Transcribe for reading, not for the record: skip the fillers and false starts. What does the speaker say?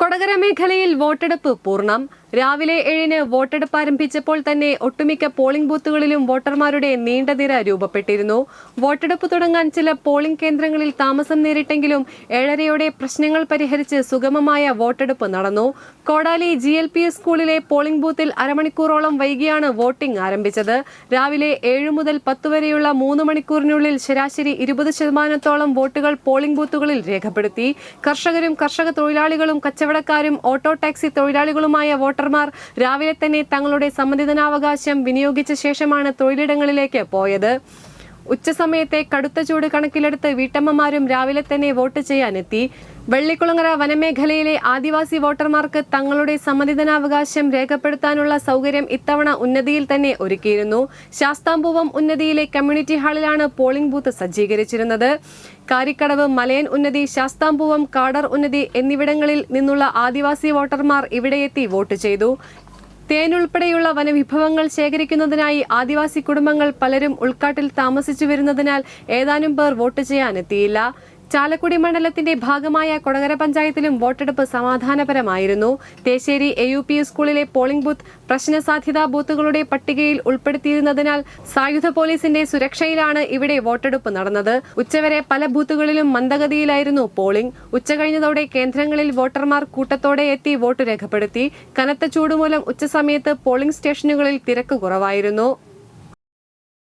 കൊടകര മേഖലയിൽ വോട്ടെടുപ്പ് പൂർണ്ണം. രാവിലെ 7-ന് വോട്ടെടുപ്പ് ആരംഭിച്ചപ്പോൾ തന്നെ ഒട്ടുമിക്ക പോളിംഗ് ബൂത്തുകളിലും വോട്ടർമാരുടെ നീണ്ട നിര രൂപപ്പെട്ടിരുന്നു. വോട്ടെടുപ്പ് തുടങ്ങാൻ ചില പോളിംഗ് കേന്ദ്രങ്ങളിൽ താമസം നേരിട്ടെങ്കിലും 7:30യോടെ പ്രശ്നങ്ങൾ പരിഹരിച്ച് സുഗമമായ വോട്ടെടുപ്പ് നടന്നു. കോടാലി GLPS സ്കൂളിലെ പോളിംഗ് ബൂത്തിൽ അരമണിക്കൂറോളം വൈകിയാണ് വോട്ടിംഗ് ആരംഭിച്ചത്. രാവിലെ 7 മുതൽ 10 വരെയുള്ള 3 മണിക്കൂറിനുള്ളിൽ ശരാശരി 20% വോട്ടുകൾ പോളിംഗ് ബൂത്തുകളിൽ രേഖപ്പെടുത്തി. കർഷകരും കർഷക തൊഴിലാളികളും കച്ചവടക്കാരും ഓട്ടോ ടാക്സി തൊഴിലാളികളുമായ വോട്ടർമാർ രാവിലെ തന്നെ തങ്ങളുടെ സമ്മതിദാനാവകാശം വിനിയോഗിച്ച ശേഷമാണ് തൊഴിലിടങ്ങളിലേക്ക് പോയത്. ഉച്ചസമയത്തെ കടുത്ത ചൂട് കണക്കിലെടുത്ത് വീട്ടമ്മമാരും രാവിലെ തന്നെ വോട്ട് ചെയ്യാനെത്തി. വെള്ളിക്കുളങ്ങര വനമേഖലയിലെ ആദിവാസി വോട്ടർമാർക്ക് തങ്ങളുടെ സമ്മതിദാനാവകാശം രേഖപ്പെടുത്താനുള്ള സൗകര്യം ഇത്തവണ ഉന്നതിയിൽ തന്നെ ഒരുക്കിയിരുന്നു. ശാസ്താംപൂവം ഉന്നതിയിലെ കമ്മ്യൂണിറ്റി ഹാളിലാണ് പോളിംഗ് ബൂത്ത് സജ്ജീകരിച്ചിരുന്നത്. കാരിക്കടവ്, മലയൻ ഉന്നതി, ശാസ്താംപൂവം, കാടർ ഉന്നതി എന്നിവിടങ്ങളിൽ നിന്നുള്ള ആദിവാസി വോട്ടർമാർ ഇവിടെയെത്തി വോട്ട് ചെയ്തു. തേനുൾപ്പെടെയുള്ള വനവിഭവങ്ങൾ ശേഖരിക്കുന്നതിനായി ആദിവാസി കുടുംബങ്ങൾ പലരും ഉൾക്കാട്ടിൽ താമസിച്ചു വരുന്നതിനാൽ ഏതാനും പേർ വോട്ട് ചെയ്യാനെത്തിയില്ല. ചാലക്കുടി മണ്ഡലത്തിന്റെ ഭാഗമായ കൊടകര പഞ്ചായത്തിലും വോട്ടെടുപ്പ് സമാധാനപരമായിരുന്നു. തേശ്ശേരി AUPS സ്കൂളിലെ പോളിംഗ് ബൂത്ത് പ്രശ്നസാധ്യതാ ബൂത്തുകളുടെ പട്ടികയിൽ ഉൾപ്പെടുത്തിയിരുന്നതിനാൽ സായുധ പോലീസിന്റെ സുരക്ഷയിലാണ് ഇവിടെ വോട്ടെടുപ്പ് നടന്നത്. ഉച്ചവരെ പല ബൂത്തുകളിലും മന്ദഗതിയിലായിരുന്നു പോളിംഗ്. ഉച്ചകഴിഞ്ഞതോടെ കേന്ദ്രങ്ങളിൽ വോട്ടർമാർ കൂട്ടത്തോടെ എത്തി വോട്ട് രേഖപ്പെടുത്തി. കനത്ത ചൂടുമൂലം ഉച്ചസമയത്ത് പോളിംഗ് സ്റ്റേഷനുകളിൽ തിരക്ക് കുറവായിരുന്നു.